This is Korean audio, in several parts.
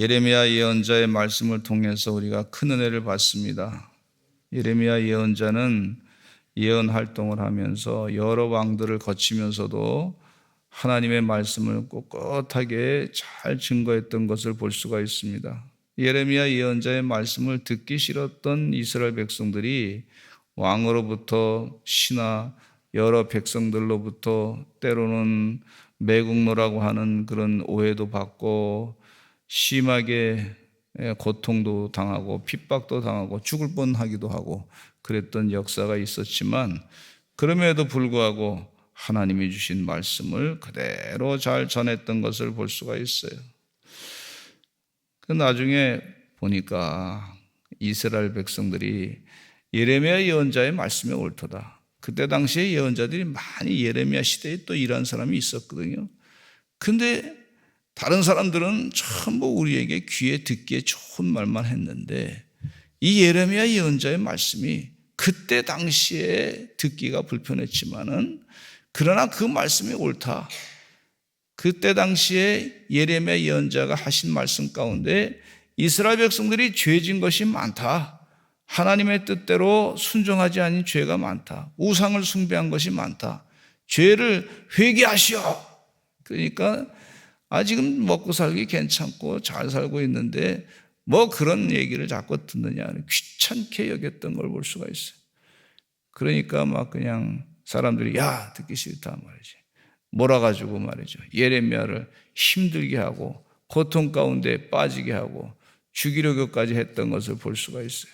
예레미야 예언자의 말씀을 통해서 우리가 큰 은혜를 받습니다. 예레미야 예언자는 예언 활동을 하면서 여러 왕들을 거치면서도 하나님의 말씀을 꼿꼿하게 잘 증거했던 것을 볼 수가 있습니다. 예레미야 예언자의 말씀을 듣기 싫었던 이스라엘 백성들이 왕으로부터 시나 여러 백성들로부터 때로는 매국노라고 하는 그런 오해도 받고 심하게 고통도 당하고 핍박도 당하고 죽을 뻔하기도 하고 그랬던 역사가 있었지만, 그럼에도 불구하고 하나님이 주신 말씀을 그대로 잘 전했던 것을 볼 수가 있어요. 그 나중에 보니까 이스라엘 백성들이 예레미야 예언자의 말씀이 옳도다. 그때 당시에 예언자들이 많이 예레미야 시대에 또 이런 사람이 있었거든요. 근데 다른 사람들은 전부 우리에게 귀에 듣기에 좋은 말만 했는데 이 예레미야 예언자의 말씀이 그때 당시에 듣기가 불편했지만은 그러나 그 말씀이 옳다. 그때 당시에 예레미야 예언자가 하신 말씀 가운데 이스라엘 백성들이 죄진 것이 많다. 하나님의 뜻대로 순종하지 않은 죄가 많다. 우상을 숭배한 것이 많다. 죄를 회개하시오. 그러니까 아직은 먹고 살기 괜찮고 잘 살고 있는데 뭐 그런 얘기를 자꾸 듣느냐, 귀찮게 여겼던 걸 볼 수가 있어요. 그러니까 막 그냥 사람들이 야 듣기 싫다 말이지, 몰아가지고 말이죠, 예레미야를 힘들게 하고 고통 가운데 빠지게 하고 죽이려고까지 했던 것을 볼 수가 있어요.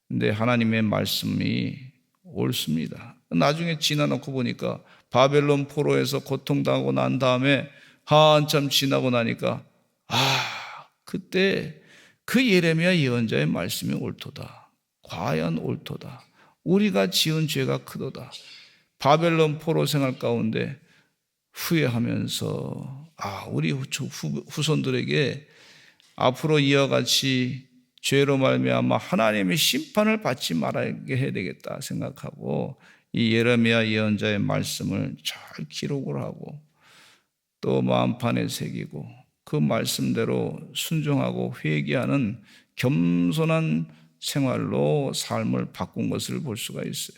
근데 하나님의 말씀이 옳습니다. 나중에 지나놓고 보니까 바벨론 포로에서 고통당하고 난 다음에 한참 지나고 나니까 그때 그 예레미야 예언자의 말씀이 옳도다. 과연 옳도다. 우리가 지은 죄가 크도다. 바벨론 포로 생활 가운데 후회하면서 우리 후손들에게 앞으로 이와 같이 죄로 말미암아 하나님의 심판을 받지 말게 해야 되겠다 생각하고 이 예레미야 예언자의 말씀을 잘 기록을 하고 또 마음판에 새기고 그 말씀대로 순종하고 회개하는 겸손한 생활로 삶을 바꾼 것을 볼 수가 있어요.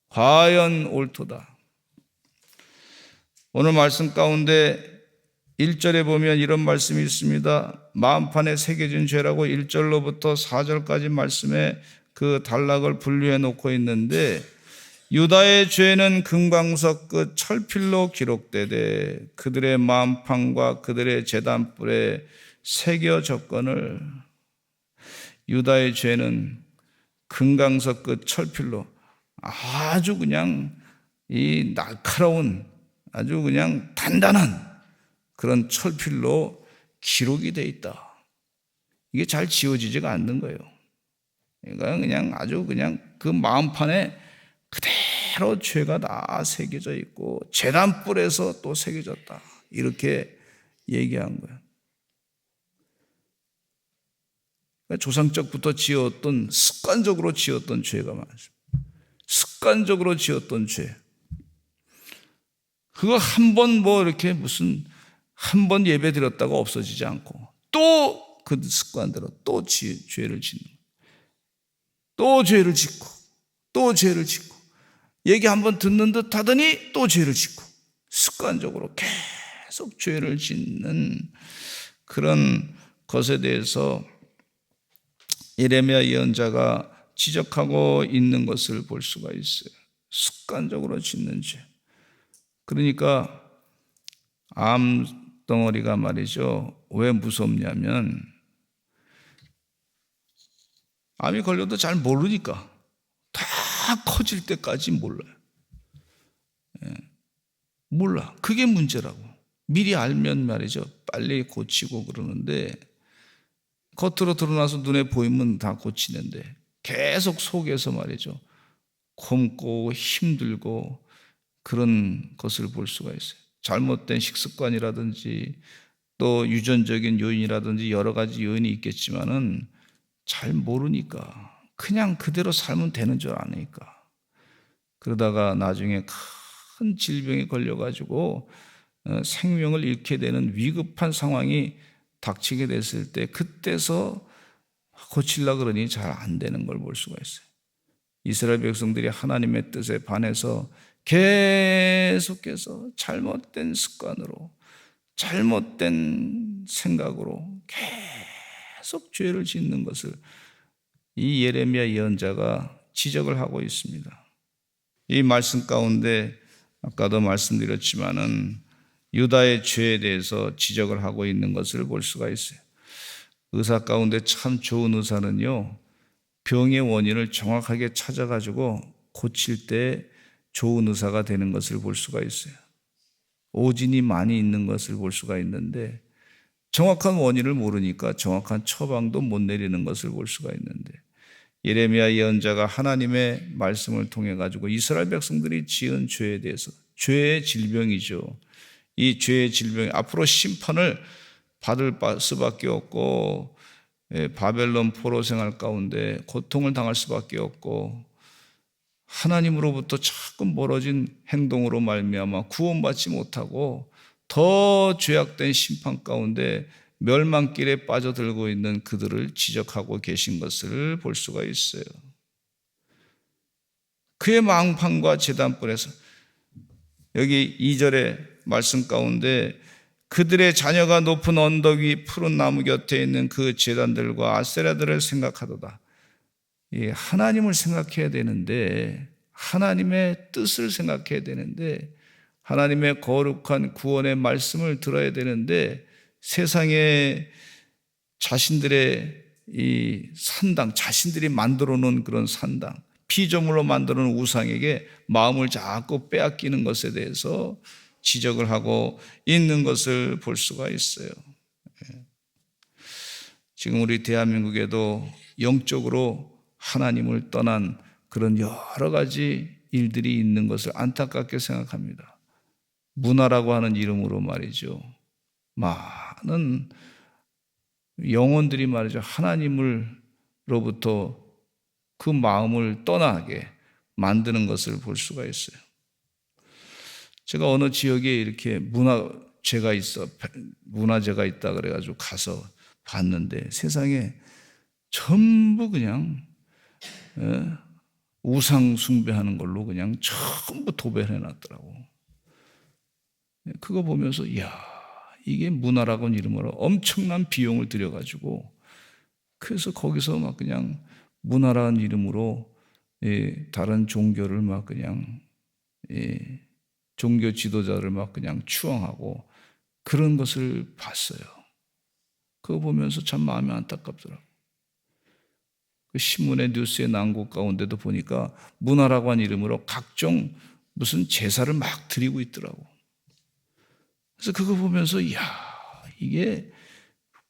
과연 옳도다. 오늘 말씀 가운데 1절에 보면 이런 말씀이 있습니다. 마음판에 새겨진 죄라고 1절로부터 4절까지 말씀에 그 단락을 분류해 놓고 있는데, 유다의 죄는 금광석 끝 철필로 기록되되 그들의 마음판과 그들의 제단불에 새겨졌거늘. 유다의 죄는 금강석 끝 철필로 아주 그냥 이 날카로운 아주 그냥 단단한 그런 철필로 기록이 되어 있다. 이게 잘 지워지지가 않는 거예요. 그러니까 그냥 아주 그냥 그 마음판에 그대로 죄가 다 새겨져 있고 제단불에서 또 새겨졌다. 이렇게 얘기한 거예요. 그러니까 조상적부터 지었던, 습관적으로 지었던 죄가 많습니다. 습관적으로 지었던 죄. 그거 한 번 뭐 이렇게 무슨 한 번 예배 드렸다가 없어지지 않고 또 그 습관대로 또 죄를 짓는, 또 죄를 짓고 또 죄를 짓고, 얘기 한 번 듣는 듯 하더니 또 죄를 짓고, 습관적으로 계속 죄를 짓는 그런 것에 대해서 예레미야 예언자가 지적하고 있는 것을 볼 수가 있어요. 습관적으로 짓는 죄. 그러니까 암덩어리가 말이죠, 왜 무섭냐면 암이 걸려도 잘 모르니까, 다 커질 때까지 몰라요. 몰라. 그게 문제라고. 미리 알면 말이죠, 빨리 고치고 그러는데, 겉으로 드러나서 눈에 보이면 다 고치는데 계속 속에서 말이죠, 굶고 힘들고 그런 것을 볼 수가 있어요. 잘못된 식습관이라든지 또 유전적인 요인이라든지 여러 가지 요인이 있겠지만은 잘 모르니까 그냥 그대로 살면 되는 줄 아니까, 그러다가 나중에 큰 질병에 걸려가지고 생명을 잃게 되는 위급한 상황이 닥치게 됐을 때 그때서 고치려고 그러니 잘 안 되는 걸 볼 수가 있어요. 이스라엘 백성들이 하나님의 뜻에 반해서 계속해서 잘못된 습관으로, 잘못된 생각으로 계속 죄를 짓는 것을 이 예레미야 예언자가 지적을 하고 있습니다. 이 말씀 가운데 아까도 말씀드렸지만은 유다의 죄에 대해서 지적을 하고 있는 것을 볼 수가 있어요. 의사 가운데 참 좋은 의사는요, 병의 원인을 정확하게 찾아가지고 고칠 때 좋은 의사가 되는 것을 볼 수가 있어요. 오진이 많이 있는 것을 볼 수가 있는데 정확한 원인을 모르니까 정확한 처방도 못 내리는 것을 볼 수가 있는데, 예레미야 예언자가 하나님의 말씀을 통해 가지고 이스라엘 백성들이 지은 죄에 대해서, 죄의 질병이죠. 이 죄의 질병이 앞으로 심판을 받을 수밖에 없고, 바벨론 포로 생활 가운데 고통을 당할 수밖에 없고, 하나님으로부터 자꾸 멀어진 행동으로 말미암아 구원받지 못하고 더 죄악된 심판 가운데 멸망길에 빠져들고 있는 그들을 지적하고 계신 것을 볼 수가 있어요. 그의 망판과 제단불에서, 여기 2절의 말씀 가운데 그들의 자녀가 높은 언덕 위 푸른 나무 곁에 있는 그 제단들과 아세라들을 생각하도다. 하나님을 생각해야 되는데, 하나님의 뜻을 생각해야 되는데, 하나님의 거룩한 구원의 말씀을 들어야 되는데, 세상에 자신들의 이 산당, 자신들이 만들어 놓은 그런 산당, 피조물로 만드는 우상에게 마음을 자꾸 빼앗기는 것에 대해서 지적을 하고 있는 것을 볼 수가 있어요. 지금 우리 대한민국에도 영적으로 하나님을 떠난 그런 여러 가지 일들이 있는 것을 안타깝게 생각합니다. 문화라고 하는 이름으로 말이죠, 많은 영혼들이 말이죠, 하나님으로부터 그 마음을 떠나게 만드는 것을 볼 수가 있어요. 제가 어느 지역에 이렇게 문화재가 있다 그래가지고 가서 봤는데, 세상에 전부 그냥 우상 숭배하는 걸로 그냥 전부 도배를 해놨더라고. 그거 보면서 이야, 이게 문화라고는 이름으로 엄청난 비용을 들여가지고, 그래서 거기서 막 그냥 문화라는 이름으로 다른 종교를 막 그냥 종교 지도자를 막 그냥 추앙하고 그런 것을 봤어요. 그거 보면서 참 마음이 안타깝더라고요. 그 신문의 뉴스의 난국 가운데도 보니까 문화라고 하는 이름으로 각종 무슨 제사를 막 드리고 있더라고. 그래서 그거 보면서 이야, 이게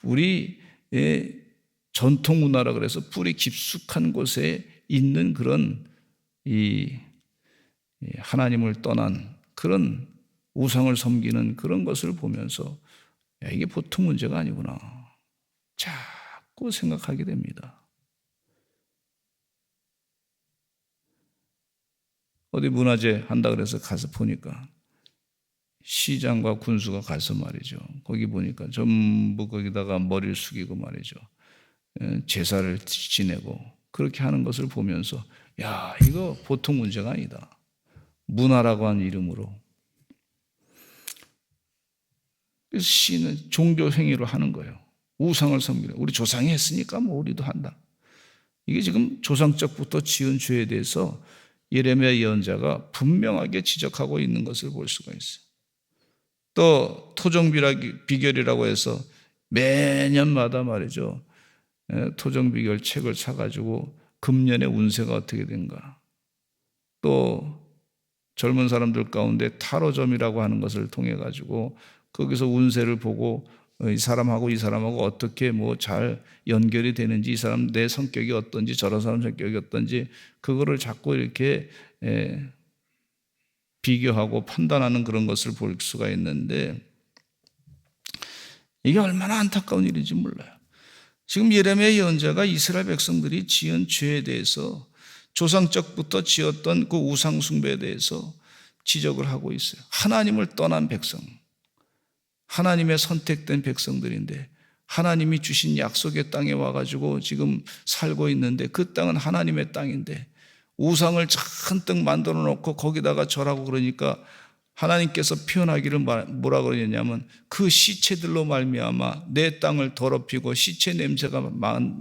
우리의 전통 문화라 그래서 뿌리 깊숙한 곳에 있는 그런 이 하나님을 떠난 그런 우상을 섬기는 그런 것을 보면서, 야, 이게 보통 문제가 아니구나 자꾸 생각하게 됩니다. 어디 문화재 한다 그래서 가서 보니까 시장과 군수가 가서 말이죠, 거기 보니까 전부 거기다가 머리를 숙이고 말이죠, 제사를 지내고 그렇게 하는 것을 보면서, 야, 이거 보통 문제가 아니다. 문화라고 하는 이름으로. 그래서 시는 종교 행위로 하는 거예요. 우상을 섬기는. 우리 조상이 했으니까 뭐 우리도 한다. 이게 지금 조상적부터 지은 죄에 대해서 예레미야 예언자가 분명하게 지적하고 있는 것을 볼 수가 있어요. 또 토정비결이라고 해서 매년마다 말이죠, 토정비결 책을 사가지고 금년의 운세가 어떻게 된가, 또 젊은 사람들 가운데 타로점이라고 하는 것을 통해 가지고 거기서 운세를 보고 이 사람하고 어떻게 뭐 잘 연결이 되는지, 이 사람 내 성격이 어떤지, 저런 사람 성격이 어떤지, 그거를 자꾸 이렇게 비교하고 판단하는 그런 것을 볼 수가 있는데, 이게 얼마나 안타까운 일인지 몰라요. 지금 예레미야 예언자가 이스라엘 백성들이 지은 죄에 대해서, 조상적부터 지었던 그 우상 숭배에 대해서 지적을 하고 있어요. 하나님을 떠난 백성, 하나님의 선택된 백성들인데 하나님이 주신 약속의 땅에 와가지고 지금 살고 있는데 그 땅은 하나님의 땅인데 우상을 잔뜩 만들어 놓고 거기다가 절하고 그러니까 하나님께서 표현하기를 뭐라 그러냐면 그 시체들로 말미암아 내 땅을 더럽히고 시체 냄새가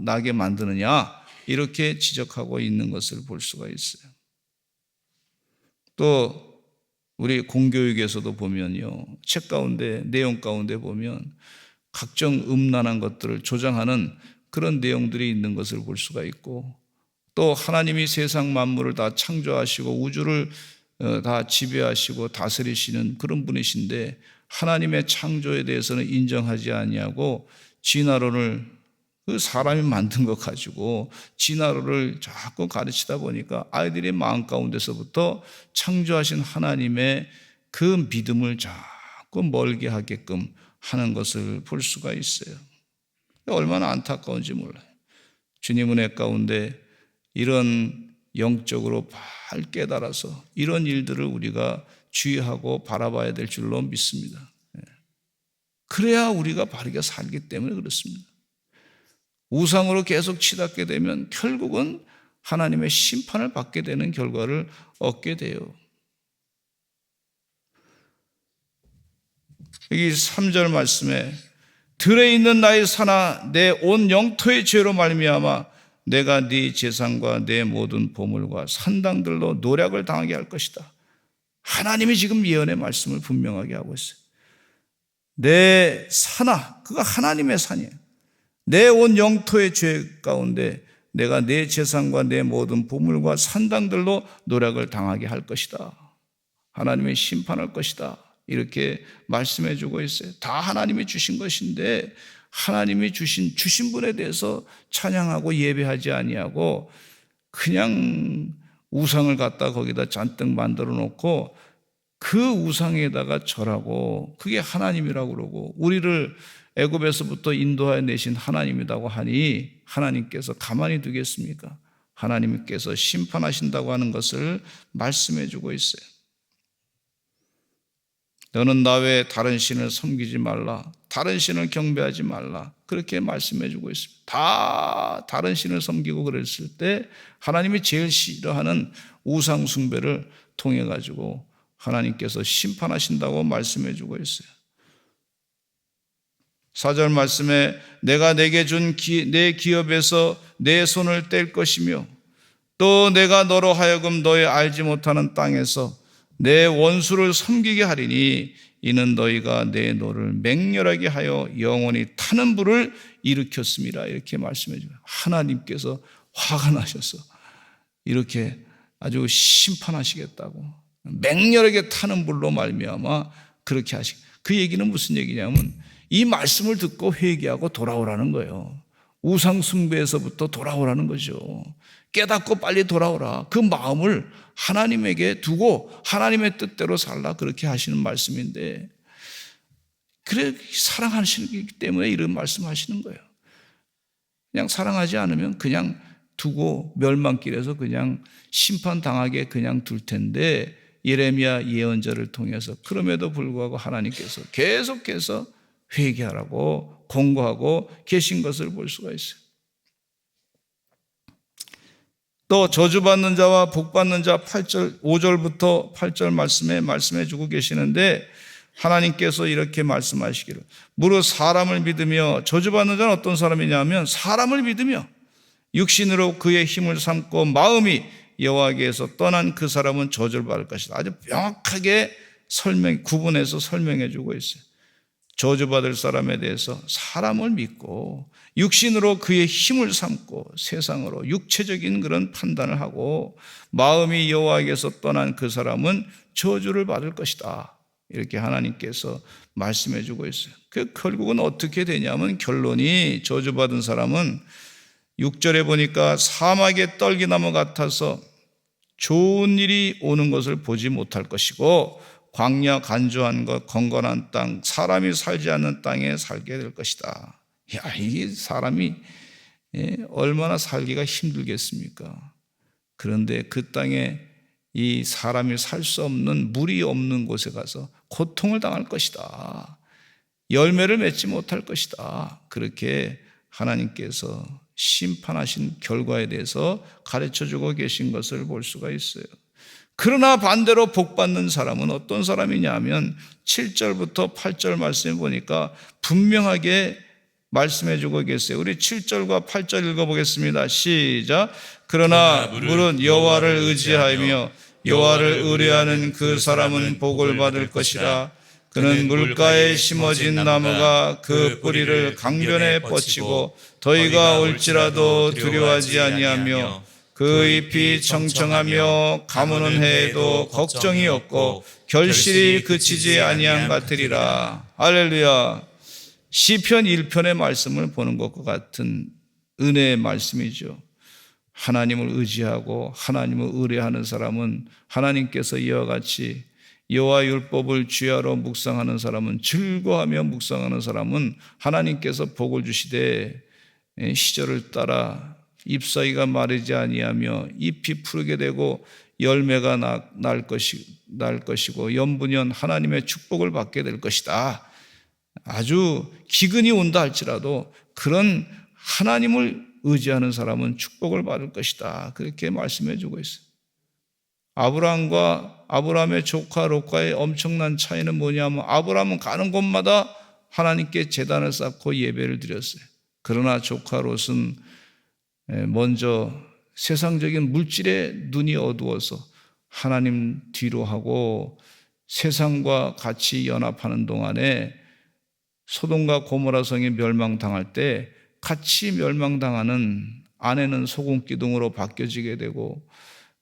나게 만드느냐 이렇게 지적하고 있는 것을 볼 수가 있어요. 또 우리 공교육에서도 보면요, 책 가운데 내용 가운데 보면 각종 음란한 것들을 조장하는 그런 내용들이 있는 것을 볼 수가 있고, 또 하나님이 세상 만물을 다 창조하시고 우주를 다 지배하시고 다스리시는 그런 분이신데 하나님의 창조에 대해서는 인정하지 아니하고 진화론을 그 사람이 만든 것 가지고 진화론을 자꾸 가르치다 보니까 아이들의 마음 가운데서부터 창조하신 하나님의 그 믿음을 자꾸 멀게 하게끔 하는 것을 볼 수가 있어요. 얼마나 안타까운지 몰라요. 주님 은혜 가운데 이런 영적으로 잘 깨달아서 이런 일들을 우리가 주의하고 바라봐야 될 줄로 믿습니다. 그래야 우리가 바르게 살기 때문에 그렇습니다. 우상으로 계속 치닫게 되면 결국은 하나님의 심판을 받게 되는 결과를 얻게 돼요. 여기 3절 말씀에 들에 있는 나의 산아 내 온 영토의 죄로 말미암아 내가 네 재산과 내 모든 보물과 산당들로 노략을 당하게 할 것이다. 하나님이 지금 예언의 말씀을 분명하게 하고 있어요. 내 산아, 그가 하나님의 산이에요. 내 온 영토의 죄 가운데 내가 내 재산과 내 모든 보물과 산당들로 노략을 당하게 할 것이다. 하나님의 심판할 것이다. 이렇게 말씀해 주고 있어요. 다 하나님이 주신 것인데 하나님이 주신 분에 대해서 찬양하고 예배하지 아니하고 그냥 우상을 갖다 거기다 잔뜩 만들어 놓고 그 우상에다가 절하고 그게 하나님이라고 그러고 우리를 애굽에서부터 인도하여 내신 하나님이라고 하니 하나님께서 가만히 두겠습니까? 하나님께서 심판하신다고 하는 것을 말씀해 주고 있어요. 너는 나 외에 다른 신을 섬기지 말라. 다른 신을 경배하지 말라. 그렇게 말씀해 주고 있습니다. 다 다른 신을 섬기고 그랬을 때 하나님이 제일 싫어하는 우상 숭배를 통해 가지고 하나님께서 심판하신다고 말씀해 주고 있어요. 4절 말씀에 내가 내게 준 내 기업에서 내 손을 뗄 것이며 또 내가 너로 하여금 너의 알지 못하는 땅에서 내 원수를 섬기게 하리니 이는 너희가 내 노를 맹렬하게 하여 영원히 타는 불을 일으켰습니다. 이렇게 말씀해 줘요. 하나님께서 화가 나셔서 이렇게 아주 심판하시겠다고 맹렬하게 타는 불로 말미암아 그렇게 하시고 그 얘기는 무슨 얘기냐면 이 말씀을 듣고 회개하고 돌아오라는 거예요. 우상 숭배에서부터 돌아오라는 거죠. 깨닫고 빨리 돌아오라. 그 마음을 하나님에게 두고 하나님의 뜻대로 살라 그렇게 하시는 말씀인데 그래 사랑하시기 때문에 이런 말씀하시는 거예요. 그냥 사랑하지 않으면 그냥 두고 멸망길에서 그냥 심판당하게 그냥 둘 텐데 예레미야 예언자를 통해서 그럼에도 불구하고 하나님께서 계속해서 회개하라고 공고하고 계신 것을 볼 수가 있어요. 또 저주받는 자와 복받는 자 5절부터 8절 말씀해 주고 계시는데 하나님께서 이렇게 말씀하시기를 무릇 사람을 믿으며 저주받는 자는 어떤 사람이냐면 사람을 믿으며 육신으로 그의 힘을 삼고 마음이 여호와께서 떠난 그 사람은 저주를 받을 것이다. 아주 명확하게 구분해서 설명해 주고 있어요. 저주받을 사람에 대해서 사람을 믿고 육신으로 그의 힘을 삼고 세상으로 육체적인 그런 판단을 하고 마음이 여호와에게서 떠난 그 사람은 저주를 받을 것이다. 이렇게 하나님께서 말씀해 주고 있어요. 그 결국은 어떻게 되냐면 결론이 저주받은 사람은 6절에 보니까 사막의 떨기나무 같아서 좋은 일이 오는 것을 보지 못할 것이고 광야 간조한 것 건건한 땅 사람이 살지 않는 땅에 살게 될 것이다. 야, 이게 사람이 얼마나 살기가 힘들겠습니까? 그런데 그 땅에 이 사람이 살 수 없는 물이 없는 곳에 가서 고통을 당할 것이다. 열매를 맺지 못할 것이다. 그렇게 하나님께서 심판하신 결과에 대해서 가르쳐주고 계신 것을 볼 수가 있어요. 그러나 반대로 복받는 사람은 어떤 사람이냐 하면 7절부터 8절 말씀해 보니까 분명하게 말씀해주고 계세요. 우리 7절과 8절 읽어보겠습니다. 시작. 그러나 물은 여호와를 의지하며 여호와를 의뢰하는 그 사람은 복을 받을 것이라. 그는 물가에 심어진 나무가 그 뿌리를 강변에 뻗치고 더위가 올지라도 두려워하지 아니하며 그 잎이 청청하며 가무는 해에도 걱정이 없고 결실이 그치지 아니한 같으리라. 할렐루야. 시편 1편의 말씀을 보는 것과 같은 은혜의 말씀이죠. 하나님을 의지하고 하나님을 의뢰하는 사람은 하나님께서 이와 같이 여호와 율법을 주야로 묵상하는 사람은, 즐거워하며 묵상하는 사람은 하나님께서 복을 주시되 시절을 따라 잎사귀가 마르지 아니하며 잎이 푸르게 되고 열매가 날 것이고 연분연 하나님의 축복을 받게 될 것이다. 아주 기근이 온다 할지라도 그런 하나님을 의지하는 사람은 축복을 받을 것이다. 그렇게 말씀해 주고 있어요. 아브라함과 아브라함의 조카 롯과의 엄청난 차이는 뭐냐면 아브라함은 가는 곳마다 하나님께 제단을 쌓고 예배를 드렸어요. 그러나 조카 롯은 먼저 세상적인 물질에 눈이 어두워서 하나님 뒤로 하고 세상과 같이 연합하는 동안에 소돔과 고모라 성이 멸망당할 때 같이 멸망당하는 아내는 소금기둥으로 바뀌어지게 되고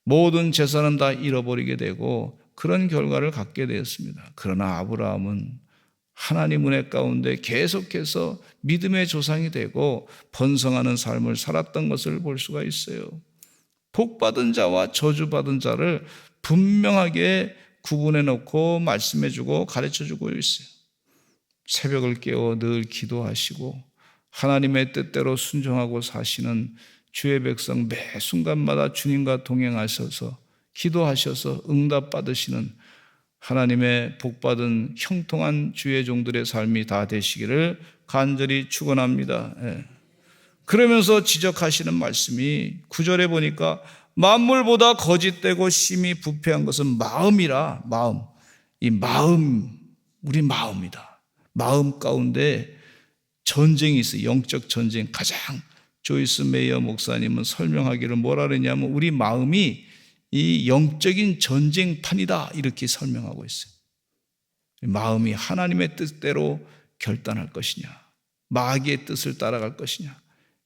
모든 재산은 다 잃어버리게 되고 그런 결과를 갖게 되었습니다. 그러나 아브라함은 하나님 은혜 가운데 계속해서 믿음의 조상이 되고 번성하는 삶을 살았던 것을 볼 수가 있어요. 복받은 자와 저주받은 자를 분명하게 구분해 놓고 말씀해 주고 가르쳐 주고 있어요. 새벽을 깨워 늘 기도하시고 하나님의 뜻대로 순종하고 사시는 주의 백성 매 순간마다 주님과 동행하셔서 기도하셔서 응답 받으시는 하나님의 복받은 형통한 주의 종들의 삶이 다 되시기를 간절히 축원합니다. 그러면서 지적하시는 말씀이 9절에 보니까 만물보다 거짓되고 심히 부패한 것은 마음이라. 마음. 이 마음, 우리 마음이다. 마음 가운데 전쟁이 있어요. 영적 전쟁. 가장 조이스 메이어 목사님은 설명하기를 뭐라 그러냐면 우리 마음이 이 영적인 전쟁판이다 이렇게 설명하고 있어요. 마음이 하나님의 뜻대로 결단할 것이냐 마귀의 뜻을 따라갈 것이냐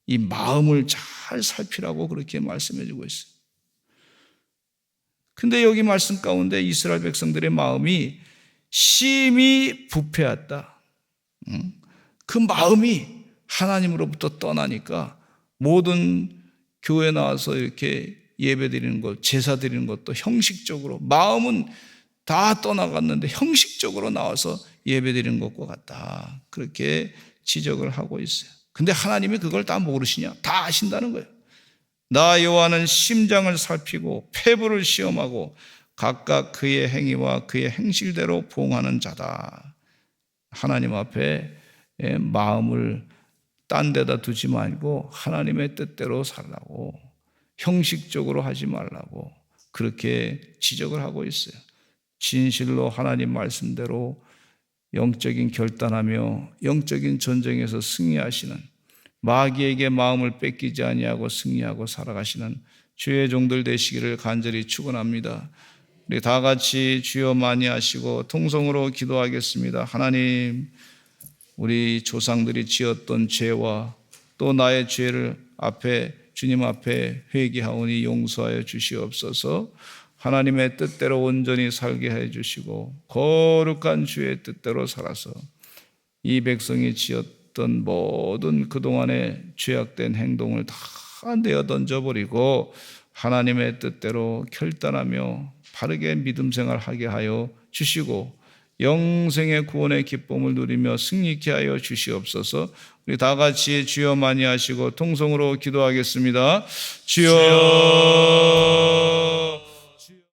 이 마음을 잘 살피라고 그렇게 말씀해 주고 있어요. 근데 여기 말씀 가운데 이스라엘 백성들의 마음이 심히 부패했다. 그 마음이 하나님으로부터 떠나니까 모든 교회 나와서 이렇게 예배 드리는 것, 제사 드리는 것도 형식적으로 마음은 다 떠나갔는데 형식적으로 나와서 예배 드리는 것과 같다. 그렇게 지적을 하고 있어요. 근데 하나님이 그걸 다 모르시냐? 다 아신다는 거예요. 나 여호와는 심장을 살피고 폐부를 시험하고 각각 그의 행위와 그의 행실대로 보응하는 자다. 하나님 앞에 마음을 딴 데다 두지 말고 하나님의 뜻대로 살라고, 형식적으로 하지 말라고 그렇게 지적을 하고 있어요. 진실로 하나님 말씀대로 영적인 결단하며 영적인 전쟁에서 승리하시는, 마귀에게 마음을 뺏기지 아니하고 승리하고 살아가시는 주의 종들 되시기를 간절히 축원합니다. 우리 다 같이 주여 많이 하시고 통성으로 기도하겠습니다. 하나님, 우리 조상들이 지었던 죄와 또 나의 죄를 주님 앞에 회개하오니 용서하여 주시옵소서. 하나님의 뜻대로 온전히 살게 해 주시고 거룩한 주의 뜻대로 살아서 이 백성이 지었던 모든 그동안의 죄악된 행동을 다 내어 던져버리고 하나님의 뜻대로 결단하며 바르게 믿음 생활하게 하여 주시고 영생의 구원의 기쁨을 누리며 승리케 하여 주시옵소서. 우리 다 같이 주여 많이 하시고 통성으로 기도하겠습니다. 주여